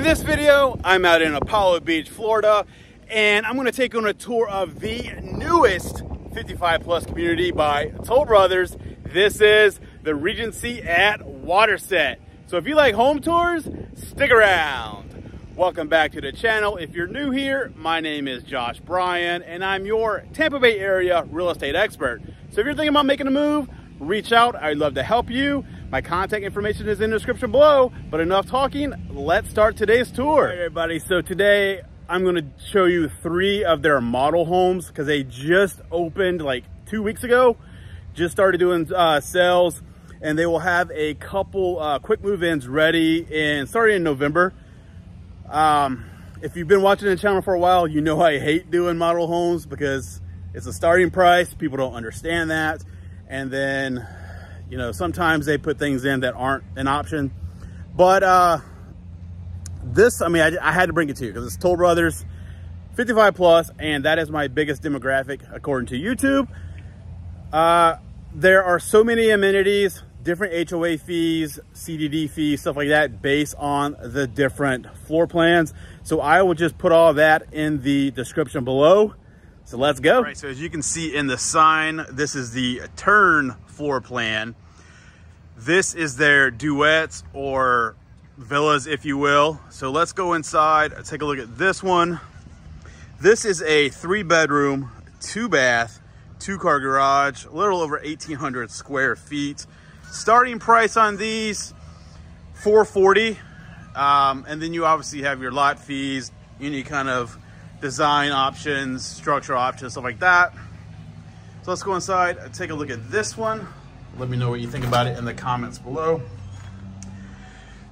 this video, I'm out in Apollo Beach, Florida, and I'm going to take on a tour of the newest 55 plus community by Toll Brothers. This is the Regency at Waterset. So if you like home tours, stick around. Welcome back to the channel. If you're new here, my name is Josh Bryan, and I'm your Tampa Bay area real estate expert. So if you're thinking about making a move, reach out. I'd love to help you. My contact information is in the description below, but enough talking, let's start today's tour. All right, everybody, so today I'm gonna show you 3 of their model homes because they just opened like 2 weeks ago, just started doing sales, and they will have a couple quick move-ins ready starting in November. If you've been watching the channel for a while, you know I hate doing model homes because it's a starting price. People don't understand that. And then, you know, sometimes they put things in that aren't an option. But this, I mean, I had to bring it to you because it's Toll Brothers 55 plus, and that is my biggest demographic according to YouTube. There are so many amenities, different HOA fees, CDD fees, stuff like that, based on the different floor plans. So I will just put all that in the description below. So let's go. All right, so as you can see in the sign, this is the turn floor plan. This is their duets or villas, if you will. So let's go inside, take a look at this one. This is a 3-bedroom, 2-bath, 2-car garage, a little over 1,800 square feet. Starting price on these, $440. And then you obviously have your lot fees, any kind of design options, structural options, stuff like that. So let's go inside and take a look at this one. Let me know what you think about it in the comments below.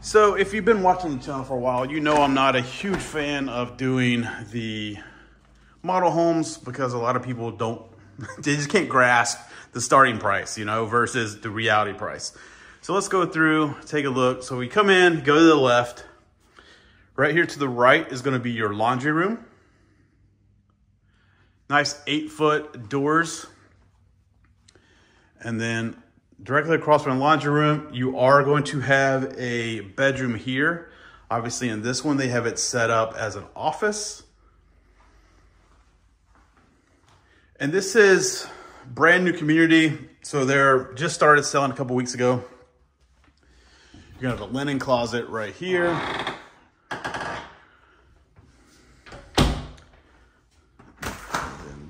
So if you've been watching the channel for a while, you know I'm not a huge fan of doing the model homes because a lot of people don't, they just can't grasp the starting price, you know, versus the reality price. So let's go through, take a look. So we come in, go to the left. Right here to the right is going to be your laundry room. Nice 8-foot doors. And then directly across from the laundry room, you are going to have a bedroom here. Obviously in this one, they have it set up as an office. And this is brand new community. So they're just started selling a couple weeks ago. You're gonna have a linen closet right here.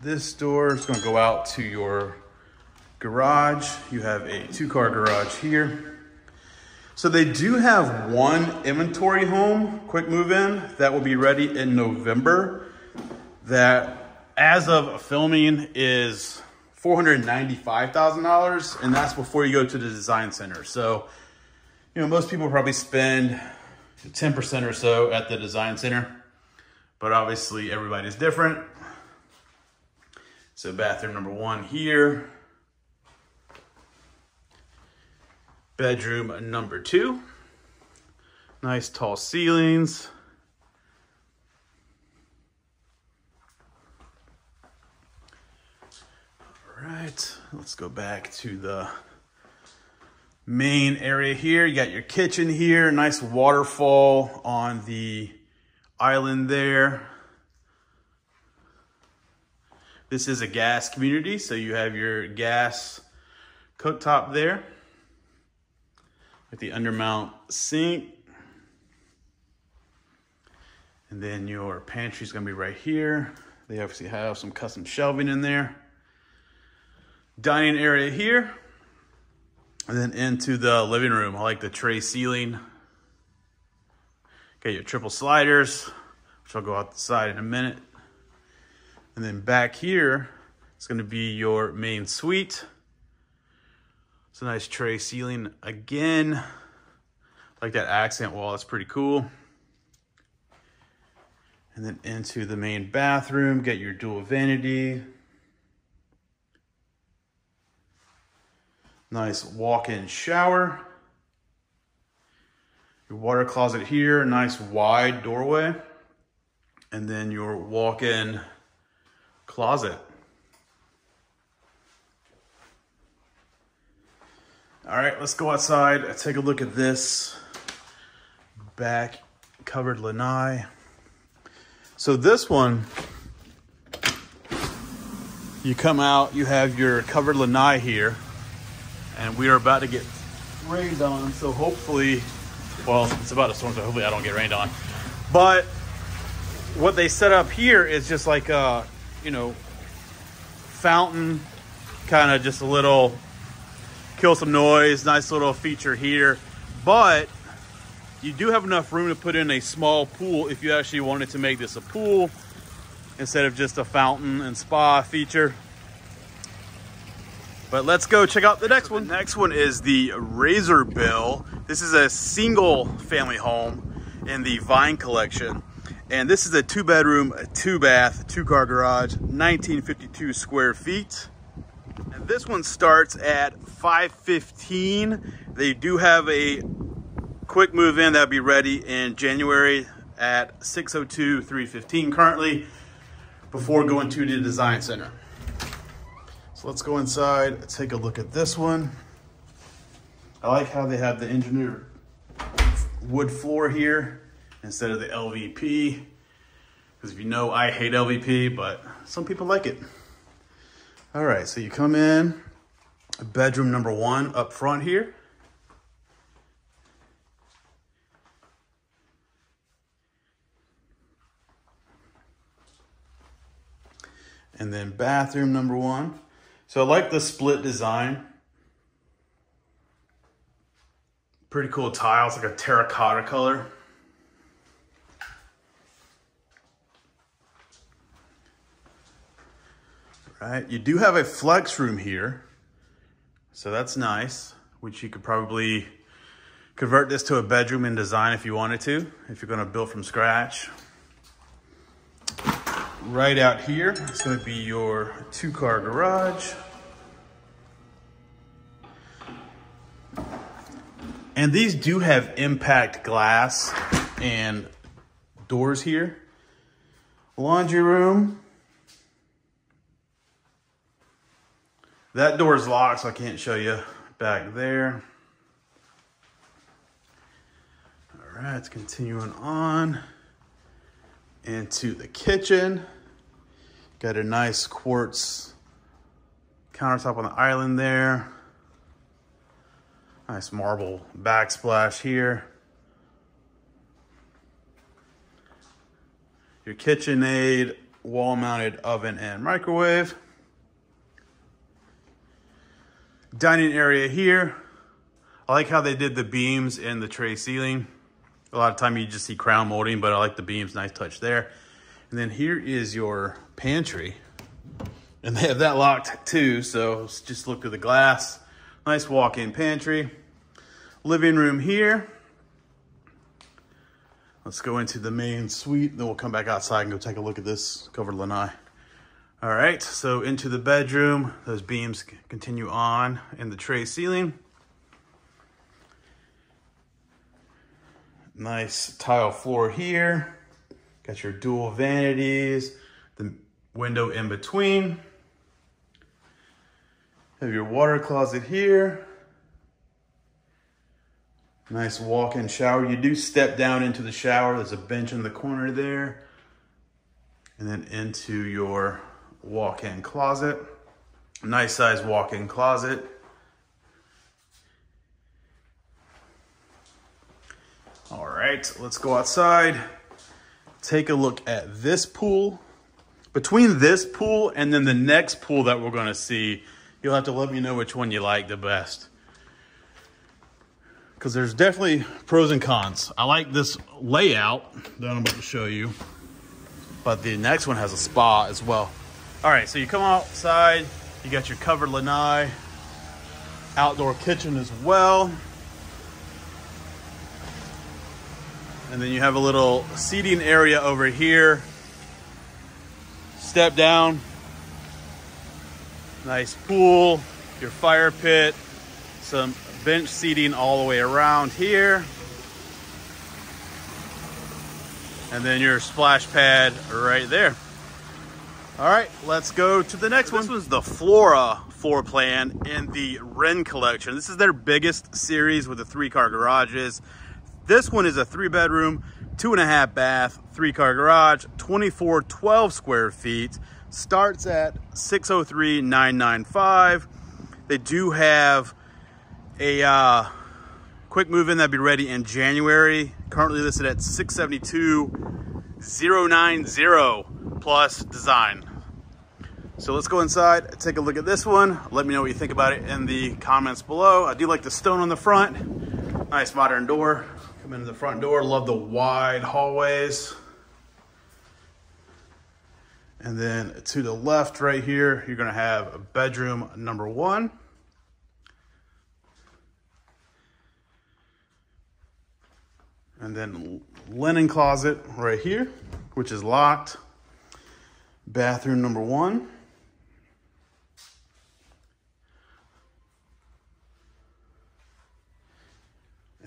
This door is going to go out to your garage. You have a 2-car garage here. So they do have one inventory home, quick move-in, that will be ready in November. That, as of filming, is $495,000, and that's before you go to the design center. So, you know, most people probably spend 10% or so at the design center, but obviously everybody's different. So bathroom number 1 here. Bedroom number 2. Nice tall ceilings. All right, let's go back to the main area here. You got your kitchen here. Nice waterfall on the island there. This is a gas community, so you have your gas cooktop there with the undermount sink. And then your pantry is going to be right here. They obviously have some custom shelving in there. Dining area here. And then into the living room. I like the tray ceiling. Got your triple sliders, which I'll go outside in a minute. And then back here, it's going to be your main suite. It's a nice tray ceiling again. Like that accent wall, it's pretty cool. And then into the main bathroom, get your dual vanity. Nice walk-in shower. Your water closet here, nice wide doorway. And then your walk-in closet. All right, let's go outside and take a look at this back covered lanai. So this one, you come out, you have your covered lanai here, and we are about to get rained on. So hopefully, well, it's about to storm, so hopefully I don't get rained on. But what they set up here is just like a, you know, fountain, kind of just a little, kill some noise, nice little feature here. But you do have enough room to put in a small pool if you actually wanted to make this a pool instead of just a fountain and spa feature. But let's go check out the next one. The next one is the Razor Bill. This is a single family home in the Wren Collection. And this is a 2-bedroom, 2-bath, 2-car garage, 1952 square feet. And this one starts at $515. They do have a quick move in that'll be ready in January at $602,315 currently, before going to the design center. So let's go inside, take a look at this one. I like how they have the engineered wood floor here instead of the LVP, because if you know, I hate LVP, but some people like it. All right, so you come in, bedroom number 1 up front here. And then bathroom number 1. So I like the split design. Pretty cool tiles, like a terracotta color. Right, you do have a flex room here. So that's nice, which you could probably convert this to a bedroom in design if you wanted to, if you're gonna build from scratch. Right out here, it's going to be your 2-car garage. And these do have impact glass and doors here. Laundry room. That door is locked, so I can't show you back there. All right, continuing on into the kitchen. Got a nice quartz countertop on the island there. Nice marble backsplash here. Your KitchenAid wall-mounted oven and microwave. Dining area here. I like how they did the beams in the tray ceiling. A lot of time you just see crown molding, but I like the beams, nice touch there. And then here is your pantry. And they have that locked too, so just look through the glass. Nice walk-in pantry. Living room here. Let's go into the main suite, then we'll come back outside and go take a look at this covered lanai. All right, so into the bedroom. Those beams continue on in the tray ceiling. Nice tile floor here. Got your dual vanities, the window in between. Have your water closet here. Nice walk-in shower. You do step down into the shower. There's a bench in the corner there. And then into your walk-in closet. Nice size walk-in closet. All right, let's go outside. Take a look at this pool. Between this pool and then the next pool that we're gonna see, you'll have to let me know which one you like the best. Because there's definitely pros and cons. I like this layout that I'm about to show you, but the next one has a spa as well. All right, so you come outside, you got your covered lanai, outdoor kitchen as well. And then you have a little seating area over here. Step down. Nice pool, your fire pit, some bench seating all the way around here. And then your splash pad right there. All right, let's go to the next one. This was the Flora floor plan in the Wren Collection. This is their biggest series with the 3-car garages. This one is a 3-bedroom, 2.5 bath, 3-car garage, 2412 square feet. Starts at $603,995. They do have a quick move-in that'd be ready in January. Currently listed at $672,090 plus design. So let's go inside, take a look at this one. Let me know what you think about it in the comments below. I do like the stone on the front. Nice modern door. Come into the front door. Love the wide hallways. And then to the left right here, you're gonna have bedroom number 1. And then linen closet right here, which is locked. Bathroom number 1.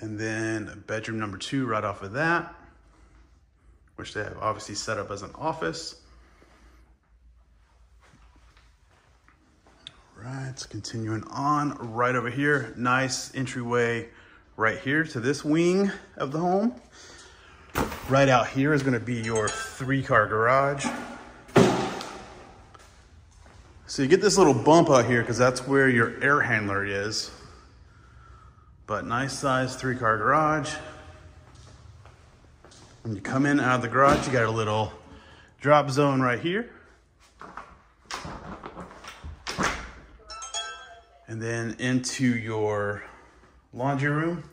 And then bedroom number 2 right off of that, which they have obviously set up as an office. Right, continuing on right over here. Nice entryway right here to this wing of the home. Right out here is going to be your 3-car garage. So you get this little bump out here because that's where your air handler is. But nice size 3-car garage. When you come in out of the garage, you got a little drop zone right here. And then into your laundry room.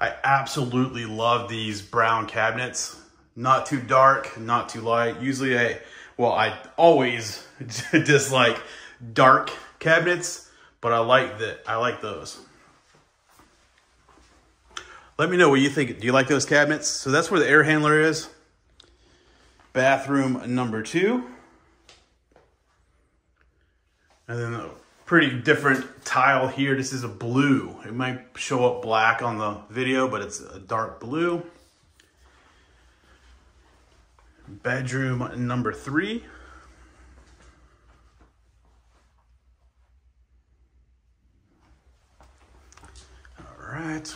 I absolutely love these brown cabinets. Not too dark, not too light. Usually I always dislike dark cabinets, but I like those. Let me know what you think. Do you like those cabinets? So that's where the air handler is. Bathroom number 2. And then a pretty different tile here. This is a blue. It might show up black on the video, but it's a dark blue. Bedroom number 3. All right.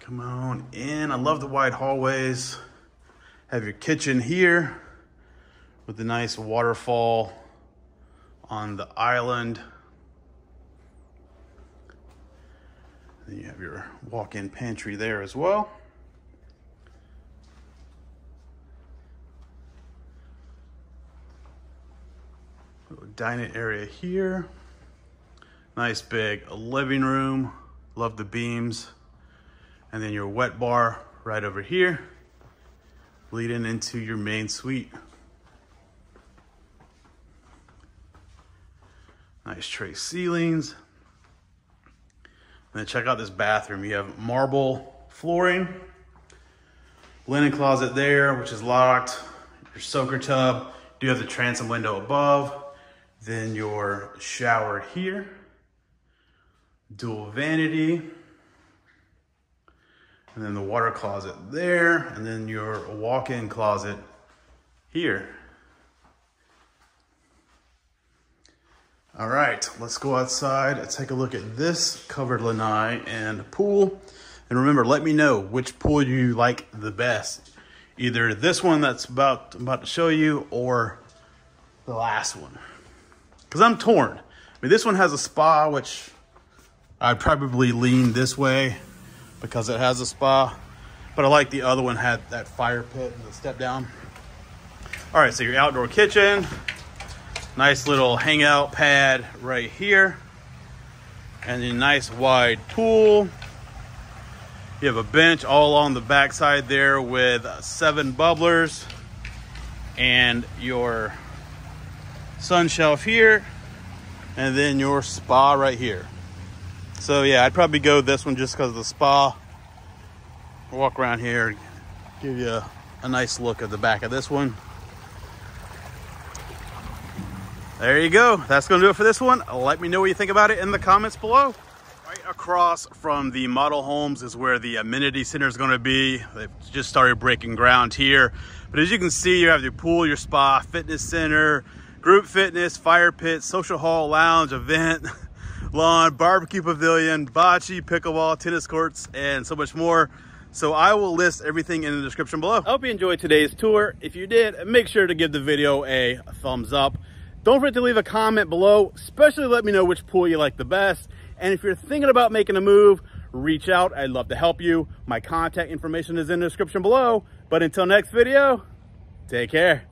Come on in. I love the wide hallways. Have your kitchen here with the nice waterfall on the island. Then you have your walk-in pantry there as well. Little dining area here. Nice big living room. Love the beams. And then your wet bar right over here, leading into your main suite. Nice tray ceilings. And then check out this bathroom. You have marble flooring, linen closet there, which is locked, your soaker tub. You do have the transom window above, then your shower here, dual vanity, and then the water closet there, and then your walk-in closet here. All right, let's go outside and take a look at this covered lanai and pool. And remember, let me know which pool you like the best. Either this one that's I'm about to show you, or the last one. Because I'm torn. I mean, this one has a spa, which I'd probably lean this way because it has a spa. But I like the other one, had that fire pit and the step down. All right, so your outdoor kitchen. Nice little hangout pad right here. And a nice wide pool. You have a bench all along the back side there with 7 bubblers. And your sun shelf here. And then your spa right here. So yeah, I'd probably go this one just because of the spa. Walk around here, give you a nice look at the back of this one. There you go. That's going to do it for this one. Let me know what you think about it in the comments below. Right across from the model homes is where the amenity center is going to be. They've just started breaking ground here. But as you can see, you have your pool, your spa, fitness center, group fitness, fire pit, social hall, lounge, event. lawn, barbecue pavilion, bocce, pickleball, tennis courts, and so much more. So I will list everything in the description below. I hope you enjoyed today's tour. If you did, make sure to give the video a thumbs up. Don't forget to leave a comment below, especially let me know which pool you like the best. And if you're thinking about making a move, reach out. I'd love to help you. My contact information is in the description below. But until next video, take care.